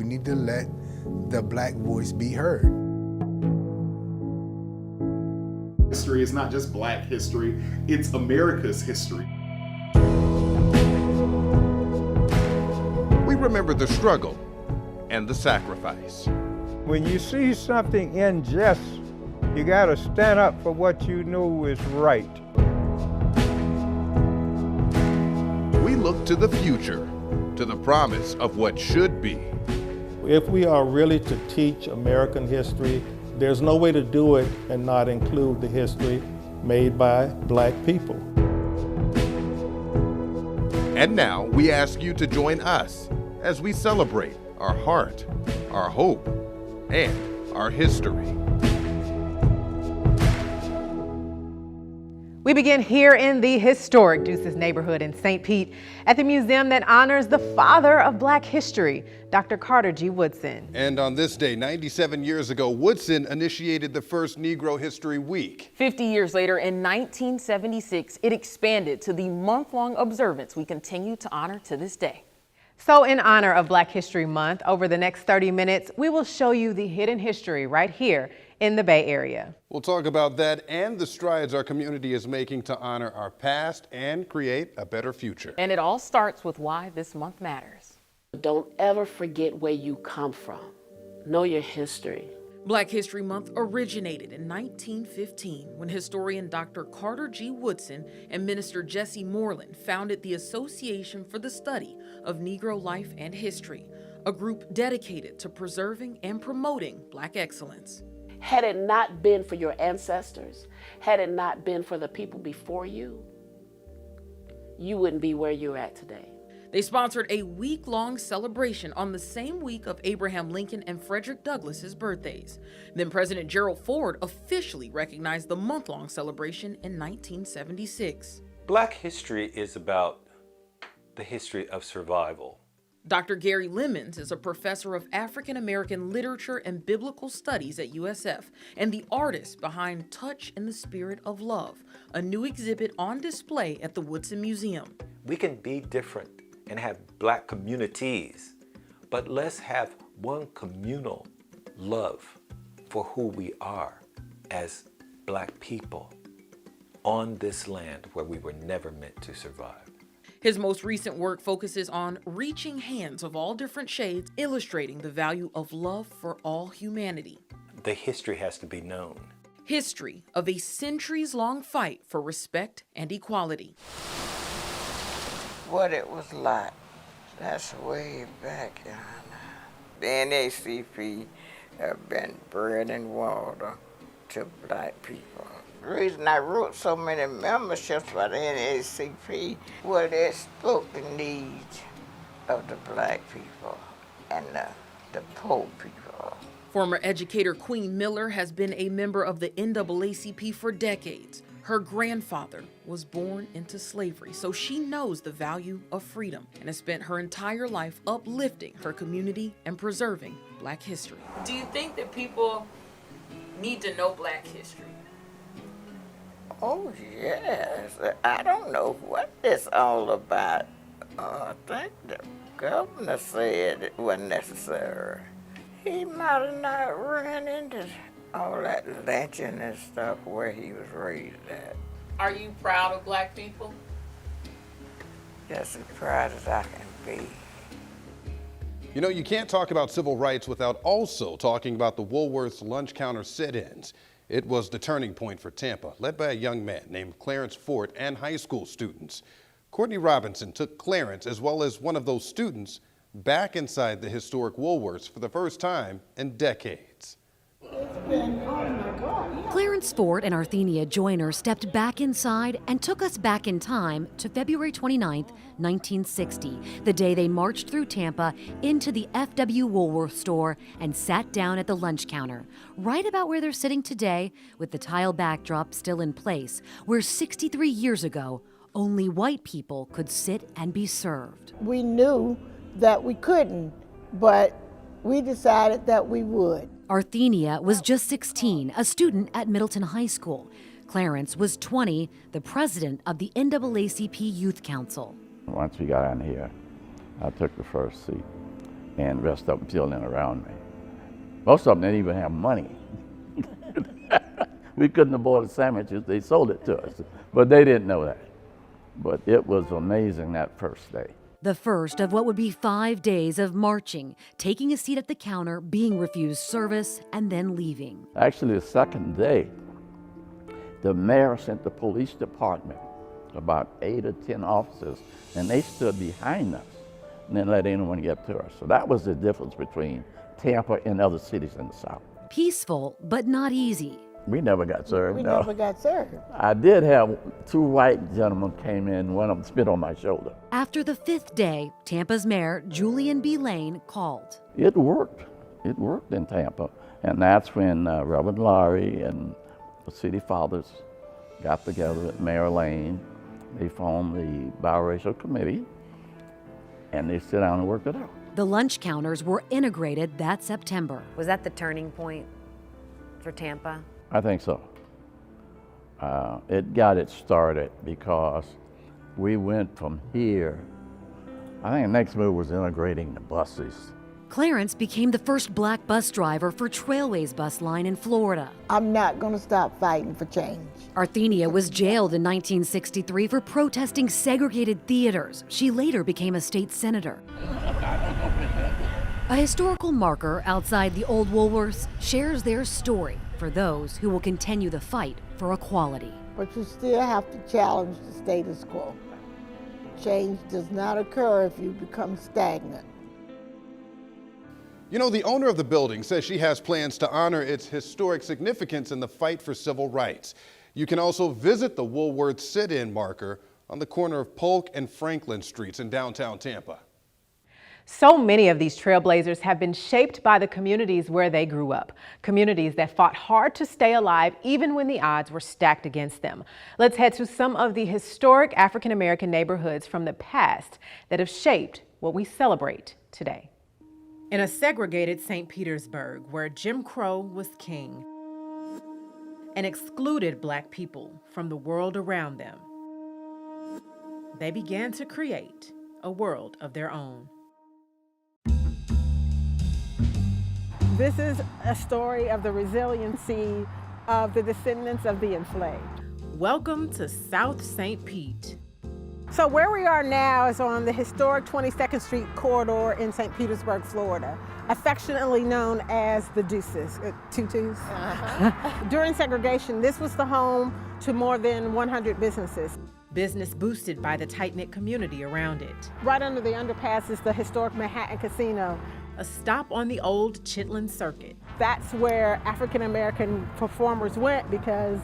need to let the Black voice be heard. History is not just Black history, it's America's history. We remember the struggle and the sacrifice. When you see something unjust, you gotta stand up for what you know is right. We look to the future, to the promise of what should be. If we are really to teach American history, there's no way to do it and not include the history made by Black people. And now we ask you to join us as we celebrate our heart, our hope, and our history. We begin here in the historic Deuces neighborhood in St. Pete at the museum that honors the father of Black history, Dr. Carter G. Woodson. And on this day, 97 years ago, Woodson initiated the first Negro History Week. 50 years later, in 1976, it expanded to the month-long observance we continue to honor to this day. So in honor of Black History Month, over the next 30 minutes, we will show you the hidden history right here in the Bay Area. We'll talk about that and the strides our community is making to honor our past and create a better future. And it all starts with why this month matters. Don't ever forget where you come from. Know your history. Black History Month originated in 1915 when historian Dr. Carter G. Woodson and Minister Jesse Moreland founded the Association for the Study of Negro Life and History, a group dedicated to preserving and promoting Black excellence. Had it not been for your ancestors, had it not been for the people before you, you wouldn't be where you're at today. They sponsored a week-long celebration on the same week of Abraham Lincoln and Frederick Douglass's birthdays. Then President Gerald Ford officially recognized the month-long celebration in 1976. Black history is about the history of survival. Dr. Gary Lemons is a professor of African American literature and biblical studies at USF and the artist behind Touch in the Spirit of Love, a new exhibit on display at the Woodson Museum. We can be different and have Black communities, but let's have one communal love for who we are as Black people on this land where we were never meant to survive. His most recent work focuses on reaching hands of all different shades, illustrating the value of love for all humanity. The history has to be known. History of a centuries-long fight for respect and equality. What it was like, that's way back in the NAACP have been bread and water to Black people. The reason I wrote so many memberships by the NAACP was it spoke the needs of the Black people and the poor people. Former educator Queen Miller has been a member of the NAACP for decades. Her grandfather was born into slavery, so she knows the value of freedom and has spent her entire life uplifting her community and preserving Black history. Do you think that people need to know Black history? Oh, yes. I don't know what it's all about. I think the governor said it wasn't necessary. He might have not run into all that lynching and stuff where he was raised at. Are you proud of Black people? Just as proud as I can be. You know, you can't talk about civil rights without also talking about the Woolworth's lunch counter sit-ins. It was the turning point for Tampa, led by a young man named Clarence Fort and high school students. Courtney Robinson took Clarence, as well as one of those students, back inside the historic Woolworths for the first time in decades. Clarence Fort and Arthenia Joyner stepped back inside and took us back in time to February 29th, 1960, the day they marched through Tampa into the FW Woolworth store and sat down at the lunch counter, right about where they're sitting today, with the tile backdrop still in place, where 63 years ago, only white people could sit and be served. We knew that we couldn't, but we decided that we would. Arthenia was just 16, a student at Middleton High School. Clarence was 20, the president of the NAACP Youth Council. Once we got in here, I took the first seat. and the rest of them filled in around me. Most of them didn't even have money. We couldn't afford the sandwiches, they sold it to us, but they didn't know that. But it was amazing that first day. The first of what would be 5 days of marching, taking a seat at the counter, being refused service, and then leaving. Actually, the second day, the mayor sent the police department, about 8 or 10 officers, and they stood behind us and didn't let anyone get to us. So that was the difference between Tampa and other cities in the South. Peaceful, but not easy. We never got served, We no. never got served. I did have 2 white gentlemen came in, one of them spit on my shoulder. After the 5th day, Tampa's mayor, Julian B. Lane, called. It worked. It worked in Tampa. And that's when Reverend Laurie and the city fathers got together at Mayor Lane. They formed the biracial committee, and they sit down and worked it out. The lunch counters were integrated that September. Was that the turning point for Tampa? I think so. It got it started because we went from here. I think the next move was integrating the buses. Clarence became the first black bus driver for Trailways bus line in Florida. I'm not going to stop fighting for change. Arthenia was jailed in 1963 for protesting segregated theaters. She later became a state senator. A historical marker outside the old Woolworths shares their story for those who will continue the fight for equality. But you still have to challenge the status quo. Change does not occur if you become stagnant. You know, the owner of the building says she has plans to honor its historic significance in the fight for civil rights. You can also visit the Woolworth sit-in marker on the corner of Polk and Franklin Streets in downtown Tampa. So many of these trailblazers have been shaped by the communities where they grew up, communities that fought hard to stay alive even when the odds were stacked against them. Let's head to some of the historic African-American neighborhoods from the past that have shaped what we celebrate today. In a segregated St. Petersburg, where Jim Crow was king and excluded Black people from the world around them, they began to create a world of their own. This is a story of the resiliency of the descendants of the enslaved. Welcome to South St. Pete. So where we are now is on the historic 22nd Street corridor in St. Petersburg, Florida, affectionately known as the Deuces, Tutus. During segregation, this was the home to more than 100 businesses. Business boosted by the tight-knit community around it. Right under the underpass is the historic Manhattan Casino. A stop on the old Chitlin Circuit. That's where African-American performers went because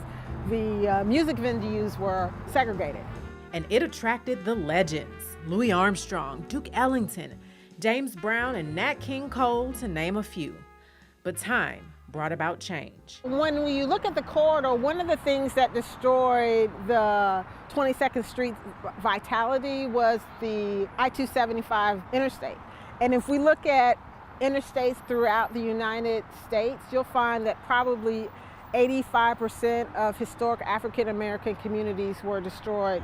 the music venues were segregated. And it attracted the legends, Louis Armstrong, Duke Ellington, James Brown, and Nat King Cole, to name a few. But time brought about change. When you look at the corridor, one of the things that destroyed the 22nd Street vitality was the I-275 interstate. And if we look at interstates throughout the United States, you'll find that probably 85% of historic African-American communities were destroyed.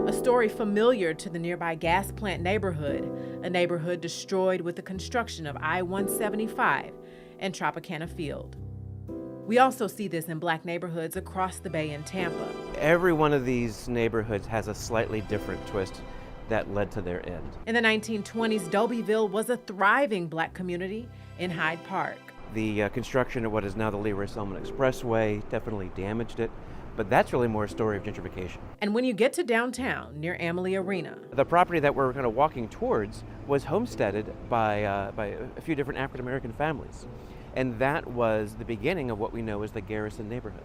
A story familiar to the nearby gas plant neighborhood, a neighborhood destroyed with the construction of I-175 and Tropicana Field. We also see this in Black neighborhoods across the Bay in Tampa. Every one of these neighborhoods has a slightly different twist that led to their end. In the 1920s, Dobyville was a thriving Black community in Hyde Park. The construction of what is now the Leroy-Selman Expressway definitely damaged it, but that's really more a story of gentrification. And when you get to downtown, near Amalie Arena, the property that we're kind of walking towards was homesteaded by a few different African-American families. And that was the beginning of what we know as the Garrison neighborhood.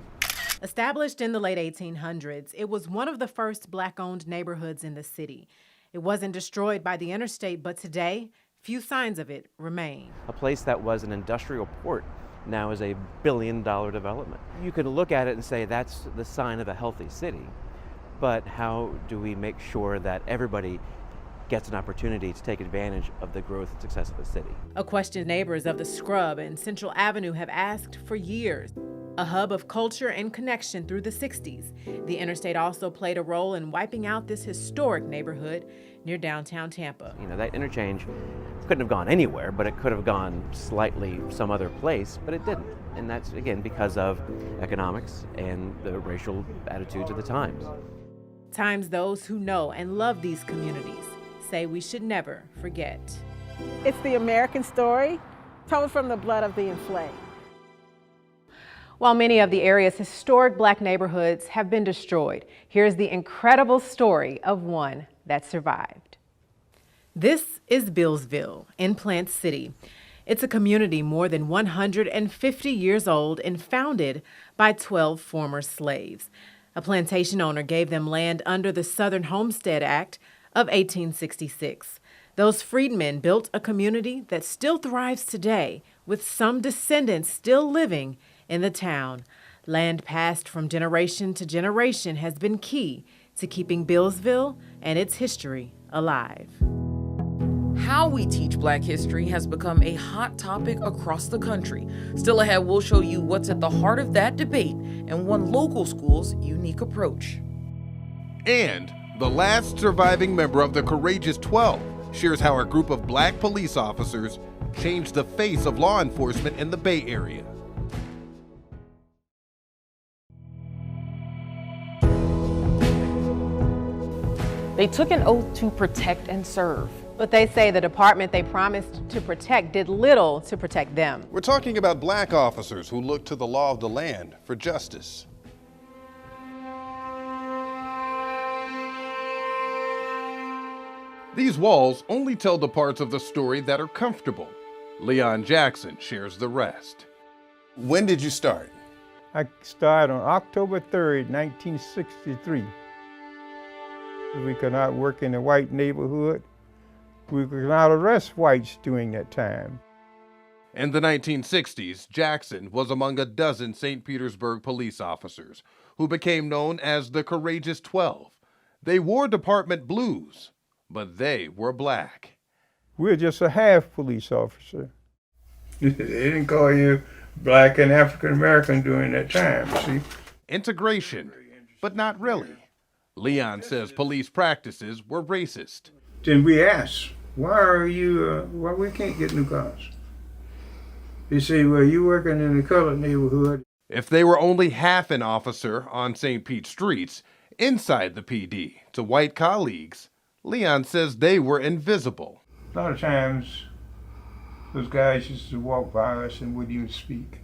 Established in the late 1800s, it was one of the first Black-owned neighborhoods in the city. It wasn't destroyed by the interstate, but today, few signs of it remain. A place that was an industrial port now is $1 billion development. You can look at it and say that's the sign of a healthy city, but how do we make sure that everybody gets an opportunity to take advantage of the growth and success of the city? A question neighbors of the Scrub and Central Avenue have asked for years. A hub of culture and connection through the 60s, the interstate also played a role in wiping out this historic neighborhood near downtown Tampa. You know, that interchange couldn't have gone anywhere, but it could have gone slightly some other place, but it didn't. And that's, again, because of economics and the racial attitudes of the times. Times those who know and love these communities say we should never forget. It's the American story, told from the blood of the enslaved. While many of the area's historic Black neighborhoods have been destroyed, here's the incredible story of one that survived. This is Bealsville in Plant City. It's a community more than 150 years old and founded by 12 former slaves. A plantation owner gave them land under the Southern Homestead Act of 1866. Those freedmen built a community that still thrives today, with some descendants still living in the town. Land passed from generation to generation has been key to keeping Bealsville and its history alive. How we teach Black history has become a hot topic across the country. Still ahead, we'll show you what's at the heart of that debate and one local school's unique approach. And the last surviving member of the Courageous 12 shares how a group of Black police officers changed the face of law enforcement in the Bay Area. They took an oath to protect and serve. But they say the department they promised to protect did little to protect them. We're talking about Black officers who look to the law of the land for justice. These walls only tell the parts of the story that are comfortable. Leon Jackson shares the rest. When did you start? I started on October 3rd, 1963. We could not work in the white neighborhood. We could not arrest whites during that time. In the 1960s, Jackson was among a dozen St. Petersburg police officers who became known as the Courageous 12. They wore department blues, but they were Black. We're just a half police officer. They didn't call you Black and African American during that time, see? Integration, but not really. Leon says police practices were racist. Then we asked, why we can't get new cars? They say, well, you working in the colored neighborhood. If they were only half an officer on St. Pete streets, inside the PD, to white colleagues, Leon says they were invisible. A lot of times, those guys used to walk by us and wouldn't even speak.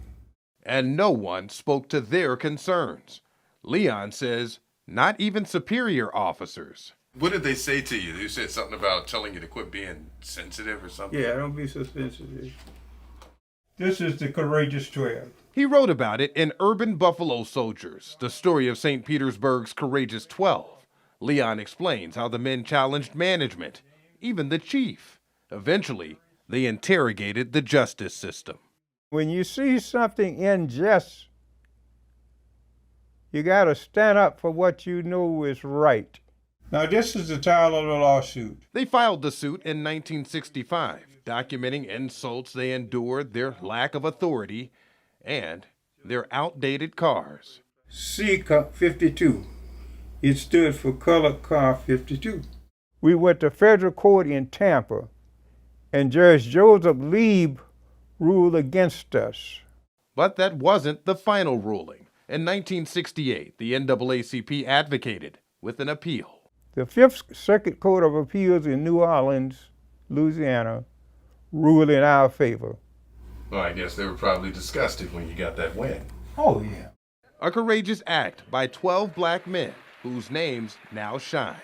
And no one spoke to their concerns. Leon says not even superior officers. What did they say to you? They said something about telling you to quit being sensitive or something? Yeah, don't be so sensitive. This is the Courageous 12. He wrote about it in Urban Buffalo Soldiers, the story of St. Petersburg's Courageous 12. Leon explains how the men challenged management, even the chief. Eventually, they interrogated the justice system. When you see something unjust, you got to stand up for what you know is right. Now, this is the title of the lawsuit. They filed the suit in 1965, documenting insults they endured, their lack of authority, and their outdated cars. C-52. It stood for Colored Car 52. We went to federal court in Tampa, and Judge Joseph Lieb ruled against us. But that wasn't the final ruling. In 1968, the NAACP advocated with an appeal. The Fifth Circuit Court of Appeals in New Orleans, Louisiana, ruled in our favor. Well, I guess they were probably disgusted when you got that win. Oh, yeah. A courageous act by 12 Black men whose names now shine.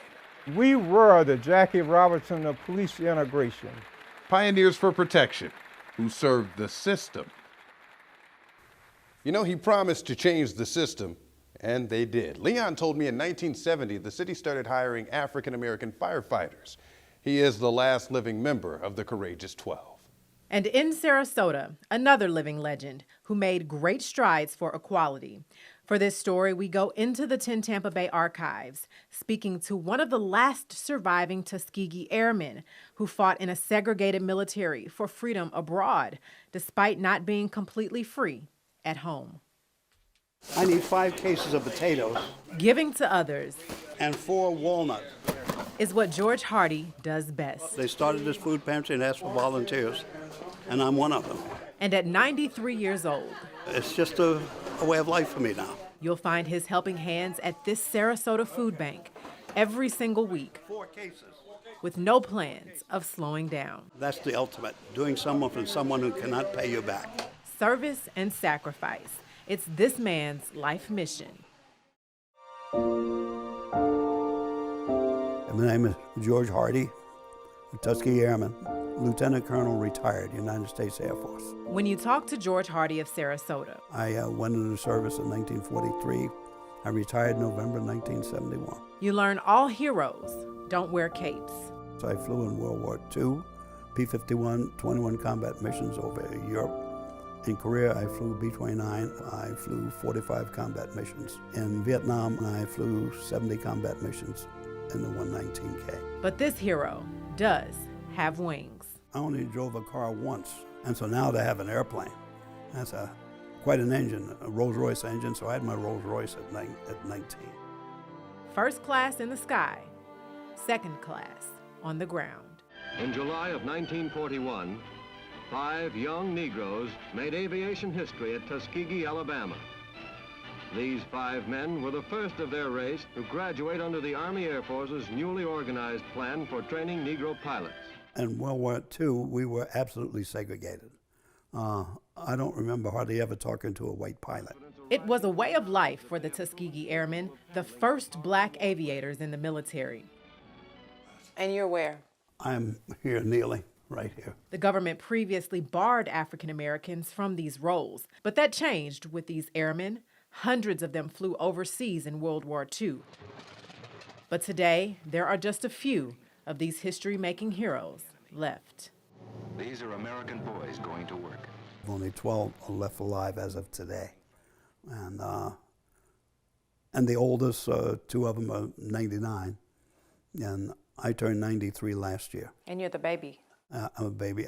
We were the Jackie Robinson of police integration. Pioneers for protection who served the system. You know, he promised to change the system, and they did. Leon told me in 1970 the city started hiring African-American firefighters. He is the last living member of the Courageous 12. And in Sarasota, another living legend who made great strides for equality. For this story, we go into the 10 Tampa Bay archives, speaking to one of the last surviving Tuskegee Airmen who fought in a segregated military for freedom abroad, despite not being completely free at home. I need 5 cases of potatoes. Giving to others. And 4 walnuts. is what George Hardy does best. They started this food pantry and asked for volunteers, and I'm one of them. And at 93 years old, it's just a way of life for me now. You'll find his helping hands at this Sarasota food bank every single week, 4 cases. With no plans of slowing down. That's the ultimate, doing something for someone who cannot pay you back. Service and sacrifice. It's this man's life mission. My name is George Hardy, Tuskegee Airmen, Lieutenant Colonel, retired, United States Air Force. When you talk to George Hardy of Sarasota, I went into service in 1943. I retired November 1971. You learn all heroes don't wear capes. So I flew in World War II, P-51, 21 combat missions over Europe. In Korea, I flew B-29. I flew 45 combat missions. In Vietnam, I flew 70 combat missions in the 119K. But this hero does have wings. I only drove a car once, and so now they have an airplane. That's quite an engine, a Rolls-Royce engine, so I had my Rolls-Royce at 19. First class in the sky, second class on the ground. In July of 1941, 5 young Negroes made aviation history at Tuskegee, Alabama. These 5 men were the first of their race to graduate under the Army Air Force's newly organized plan for training Negro pilots. In World War II, we were absolutely segregated. I don't remember hardly ever talking to a white pilot. It was a way of life for the Tuskegee Airmen, the first black aviators in the military. And you're where? I'm here kneeling, right here. The government previously barred African Americans from these roles, but that changed with these airmen. Hundreds of them flew overseas in World War II. But today, there are just a few of these history-making heroes left. These are American boys going to work. Only 12 are left alive as of today. And the oldest, 2 of them are 99. And I turned 93 last year. And you're the baby. I'm a baby.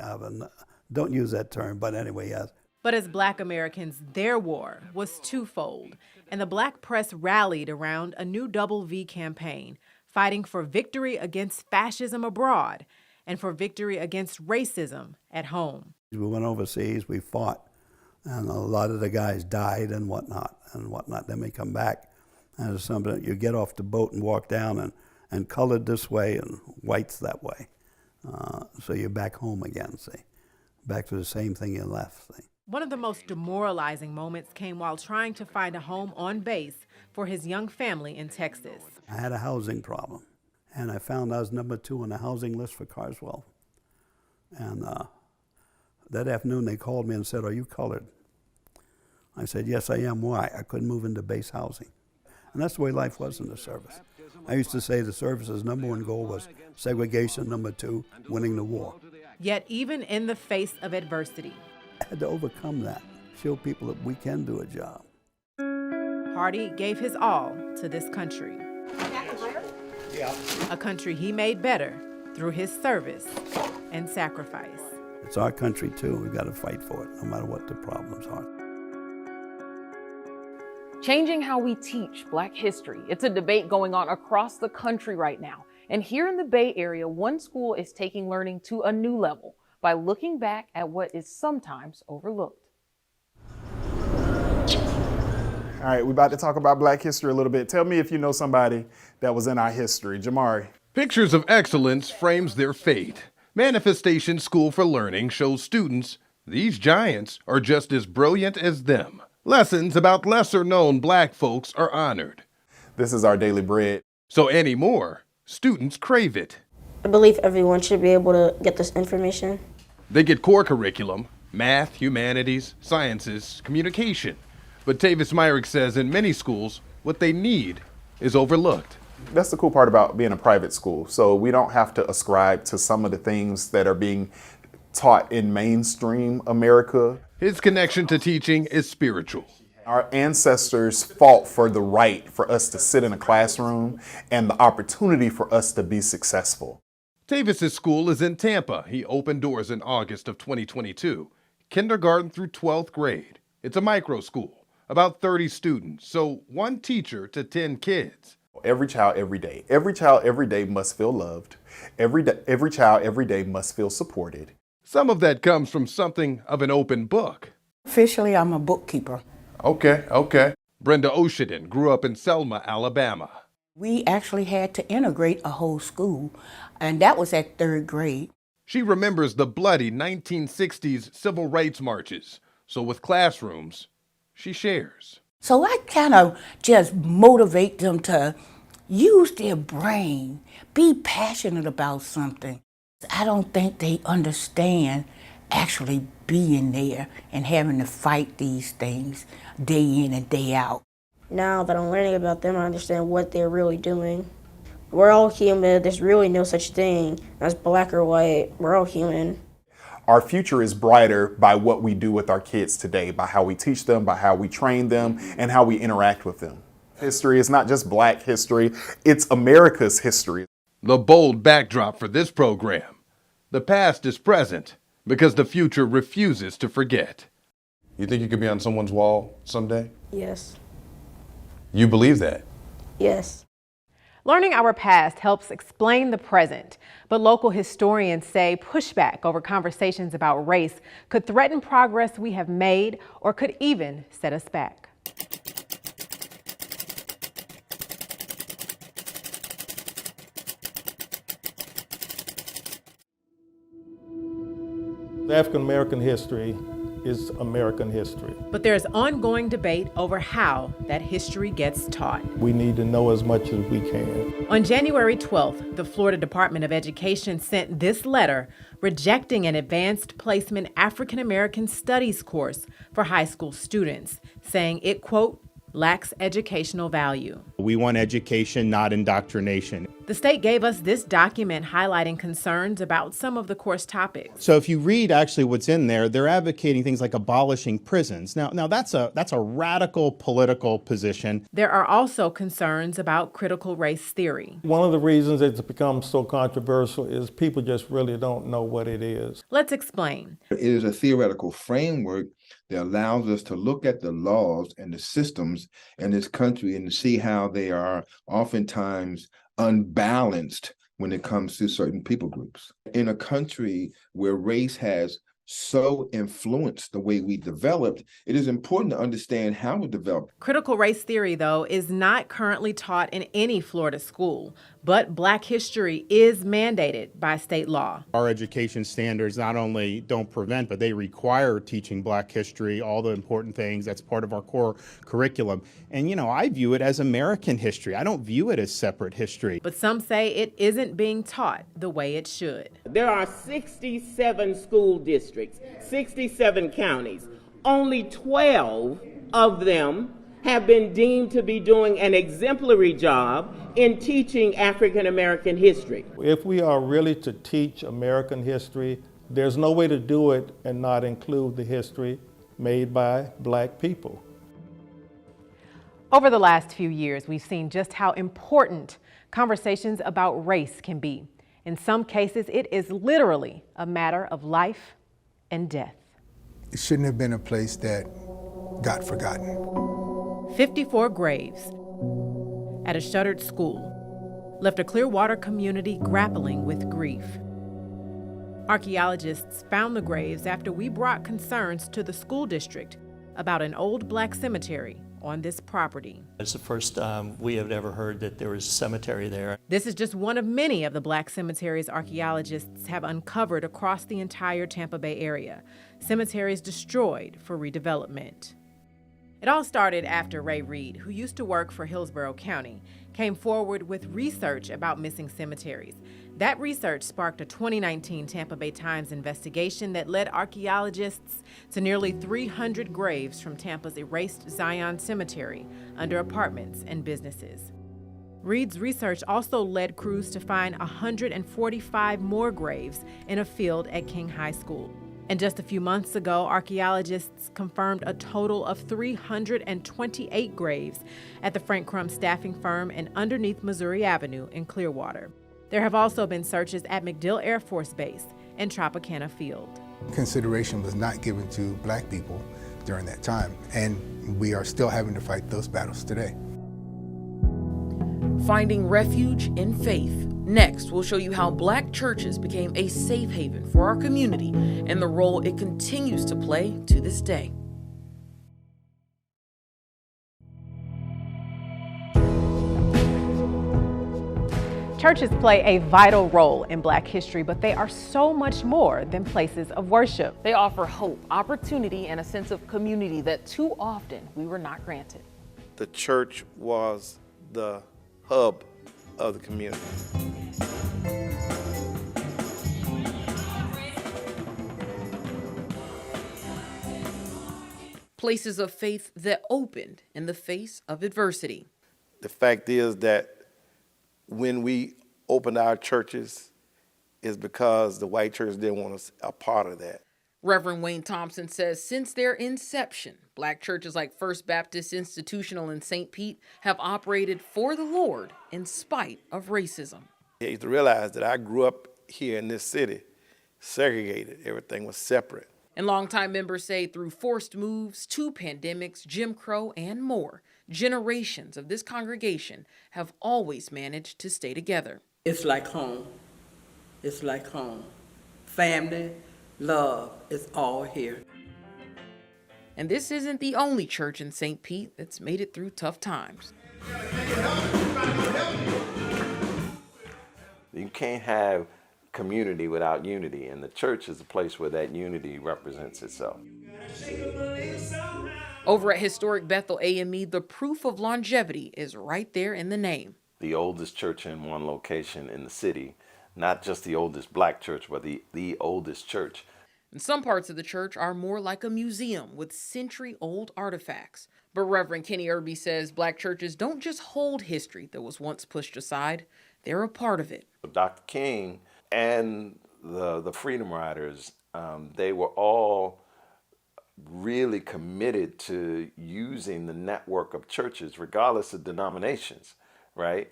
Don't use that term, but anyway, yes. But as Black Americans, their war was twofold, and the Black press rallied around a new Double V campaign, fighting for victory against fascism abroad and for victory against racism at home. We went overseas, we fought, and a lot of the guys died and whatnot. Then we come back, and it's something, you get off the boat and walk down and colored this way and whites that way. So you're back home again, see. Back to the same thing you left, see. One of the most demoralizing moments came while trying to find a home on base for his young family in Texas. I had a housing problem, and I found I was number 2 on the housing list for Carswell. And that afternoon they called me and said, "Are you colored?" I said, "Yes, I am." Why? I couldn't move into base housing. And that's the way life was in the service. I used to say the service's number 1 goal was segregation, number 2, winning the war. Yet even in the face of adversity, I had to overcome that, show people that we can do a job. Hardy gave his all to this country. Yeah. A country he made better through his service and sacrifice. It's our country too. We've got to fight for it, no matter what the problems are. Changing how we teach Black history. It's a debate going on across the country right now. And here in the Bay Area, one school is taking learning to a new level by looking back at what is sometimes overlooked. All right, we're about to talk about Black history a little bit. Tell me if you know somebody that was in our history. Jamari. Pictures of Excellence frames their fate. Manifestation School for Learning shows students these giants are just as brilliant as them. Lessons about lesser-known Black folks are honored. This is our daily bread. So anymore, students crave it. I believe everyone should be able to get this information. They get core curriculum, math, humanities, sciences, communication. But Tavis Myrick says in many schools, what they need is overlooked. That's the cool part about being a private school. So we don't have to ascribe to some of the things that are being taught in mainstream America. His connection to teaching is spiritual. Our ancestors fought for the right for us to sit in a classroom and the opportunity for us to be successful. Tavis's school is in Tampa. He opened doors in August of 2022. Kindergarten through 12th grade. It's a micro school, about 30 students, so 1 teacher to 10 kids. Every child, every day. Every child, every day must feel loved. Every child, every day must feel supported. Some of that comes from something of an open book. Officially, I'm a bookkeeper. Okay. Brenda Oshiden grew up in Selma, Alabama. We actually had to integrate a whole school, and that was at 3rd grade. She remembers the bloody 1960s civil rights marches. So with classrooms, she shares. So I kind of just motivate them to use their brain, be passionate about something. I don't think they understand actually being there and having to fight these things day in and day out. Now that I'm learning about them, I understand what they're really doing. We're all human. There's really no such thing as black or white. We're all human. Our future is brighter by what we do with our kids today, by how we teach them, by how we train them, and how we interact with them. History is not just Black history, it's America's history. The bold backdrop for this program. The past is present because the future refuses to forget. You think you could be on someone's wall someday? Yes. You believe that? Yes. Learning our past helps explain the present, but local historians say pushback over conversations about race could threaten progress we have made or could even set us back. African American history is American history. But there's ongoing debate over how that history gets taught. We need to know as much as we can. On January 12th, the Florida Department of Education sent this letter rejecting an advanced placement African American studies course for high school students, saying it, quote, lacks educational value. We want education, not indoctrination. The state gave us this document highlighting concerns about some of the course topics. So if you read actually what's in there, they're advocating things like abolishing prisons. Now that's a radical political position. There are also concerns about critical race theory. One of the reasons it's become so controversial is people just really don't know what it is. Let's explain. It is a theoretical framework that allows us to look at the laws and the systems in this country and to see how they are oftentimes unbalanced when it comes to certain people groups. In a country where race has so influenced the way we developed, it is important to understand how it developed. Critical race theory, though, is not currently taught in any Florida school, but Black history is mandated by state law. Our education standards not only don't prevent, but they require teaching Black history, all the important things. That's part of our core curriculum. And, I view it as American history. I don't view it as separate history. But some say it isn't being taught the way it should. There are 67 school districts, 67 counties. Only 12 of them have been deemed to be doing an exemplary job in teaching African American history. If we are really to teach American history, there's no way to do it and not include the history made by Black people. Over the last few years, we've seen just how important conversations about race can be. In some cases, it is literally a matter of life and death. It shouldn't have been a place that got forgotten. 54 graves at a shuttered school left a Clearwater community grappling with grief. Archaeologists found the graves after we brought concerns to the school district about an old Black cemetery on this property. It's the first time we have ever heard that there was a cemetery there. This is just one of many of the Black cemeteries archaeologists have uncovered across the entire Tampa Bay area. Cemeteries destroyed for redevelopment. It all started after Ray Reed, who used to work for Hillsborough County, came forward with research about missing cemeteries. That research sparked a 2019 Tampa Bay Times investigation that led archaeologists to nearly 300 graves from Tampa's erased Zion Cemetery under apartments and businesses. Reed's research also led crews to find 145 more graves in a field at King High School. And just a few months ago, archaeologists confirmed a total of 328 graves at the Frank Crum staffing firm and underneath Missouri Avenue in Clearwater. There have also been searches at MacDill Air Force Base and Tropicana Field. Consideration was not given to Black people during that time, and we are still having to fight those battles today. finding refuge in faith. Next, we'll show you how Black churches became a safe haven for our community and the role it continues to play to this day. Churches play a vital role in Black history, but they are so much more than places of worship. They offer hope, opportunity, and a sense of community that too often we were not granted. The church was the hub of the community. Places of faith that opened in the face of adversity. The fact is that when we opened our churches, is because the white church didn't want us a part of that. Reverend Wayne Thompson says since their inception, Black churches like First Baptist Institutional in St. Pete have operated for the Lord in spite of racism. You have to realize that I grew up here in this city, segregated. Everything was separate. And longtime members say through forced moves, 2 pandemics, Jim Crow, and more, generations of this congregation have always managed to stay together. It's like home. It's like home. Family, love, it's all here. And this isn't the only church in St. Pete that's made it through tough times. You can't have community without unity, and the church is a place where that unity represents itself. Over at historic Bethel AME, the proof of longevity is right there in the name. The oldest church in one location in the city, not just the oldest Black church, but the oldest church. And some parts of the church are more like a museum with century-old artifacts. But Reverend Kenny Irby says Black churches don't just hold history that was once pushed aside, they're a part of it. Dr. King and the Freedom Riders, they were all really committed to using the network of churches, regardless of denominations, right?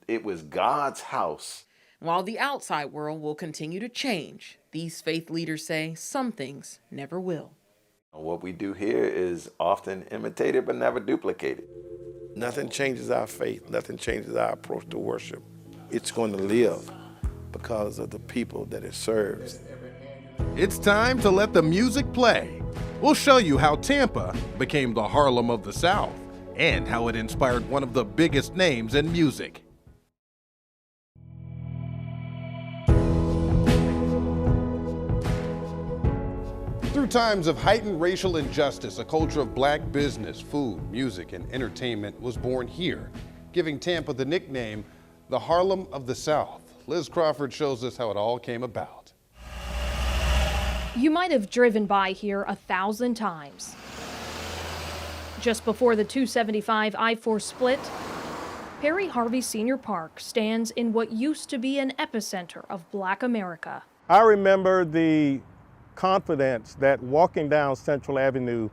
It was God's house. While the outside world will continue to change, these faith leaders say some things never will. What we do here is often imitated but never duplicated. Nothing changes our faith, nothing changes our approach to worship. It's going to live because of the people that it serves. It's time to let the music play. We'll show you how Tampa became the Harlem of the South and how it inspired one of the biggest names in music. Through times of heightened racial injustice, a culture of Black business, food, music, and entertainment was born here, giving Tampa the nickname the Harlem of the South. Liz Crawford shows us how it all came about. You might have driven by here 1,000 times. Just before the 275 I-4 split, Perry Harvey Senior Park stands in what used to be an epicenter of Black America. I remember the confidence that walking down Central Avenue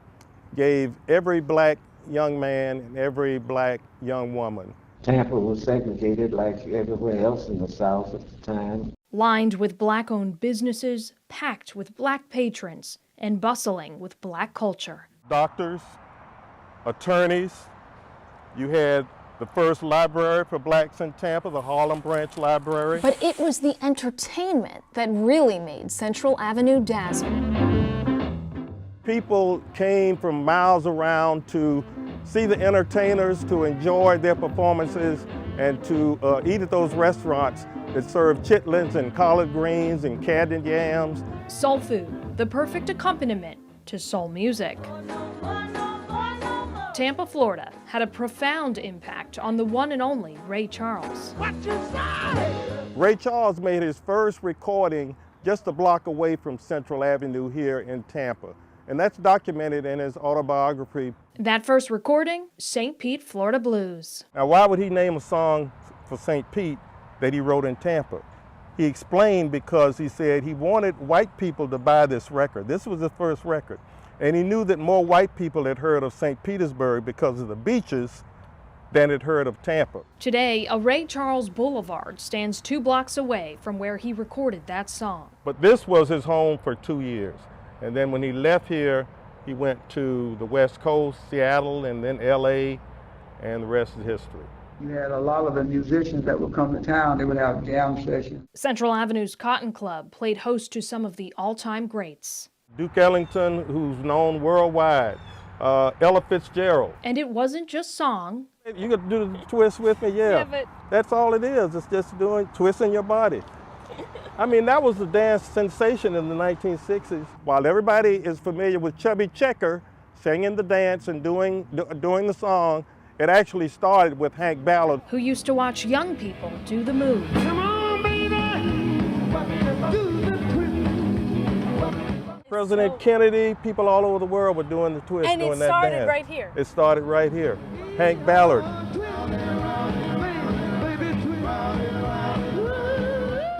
gave every Black young man and every Black young woman. Tampa was segregated like everywhere else in the South at the time. Lined with Black-owned businesses, packed with Black patrons, and bustling with Black culture. Doctors, attorneys, you had the first library for Blacks in Tampa, the Harlem Branch Library. But it was the entertainment that really made Central Avenue dazzle. People came from miles around to see the entertainers, to enjoy their performances, and to eat at those restaurants that serve chitlins and collard greens and candied yams. Soul food, the perfect accompaniment to soul music. Tampa, Florida had a profound impact on the one and only Ray Charles. Ray Charles made his first recording just a block away from Central Avenue here in Tampa, and that's documented in his autobiography. That first recording, St. Pete, Florida Blues. Now, why would he name a song for St. Pete that he wrote in Tampa? He explained because he said he wanted white people to buy this record. This was his first record. And he knew that more white people had heard of St. Petersburg because of the beaches than had heard of Tampa. Today, a Ray Charles Boulevard stands 2 blocks away from where he recorded that song. But this was his home for 2 years. And then when he left here, he went to the West Coast, Seattle, and then LA, and the rest is history. You had a lot of the musicians that would come to town, they would have jam sessions. Central Avenue's Cotton Club played host to some of the all-time greats. Duke Ellington, who's known worldwide, Ella Fitzgerald. And it wasn't just song. You could do the twist with me, yeah. But that's all it is. It's just twisting your body. I mean, that was the dance sensation in the 1960s. While everybody is familiar with Chubby Checker singing the dance and doing the song, it actually started with Hank Ballard, who used to watch young people do the move. Come on, baby, do the twist. President Kennedy, people all over the world were doing the twist, and doing that dance. And it started right here. It started right here. Hank Ballard.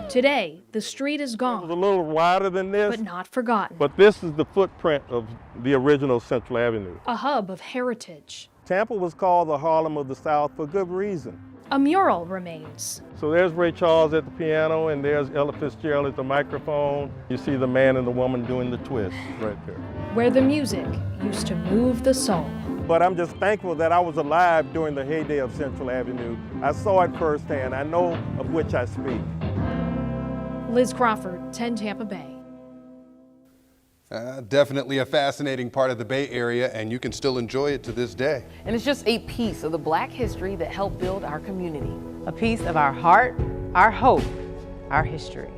Today, the street is gone. It was a little wider than this. But not forgotten. But this is the footprint of the original Central Avenue. A hub of heritage. Tampa was called the Harlem of the South for good reason. A mural remains. So there's Ray Charles at the piano, and there's Ella Fitzgerald at the microphone. You see the man and the woman doing the twist right there. Where the music used to move the soul. But I'm just thankful that I was alive during the heyday of Central Avenue. I saw it firsthand. I know of which I speak. Liz Crawford, 10 Tampa Bay. Definitely a fascinating part of the Bay Area, and you can still enjoy it to this day. And it's just a piece of the Black history that helped build our community. A piece of our heart, our hope, our history.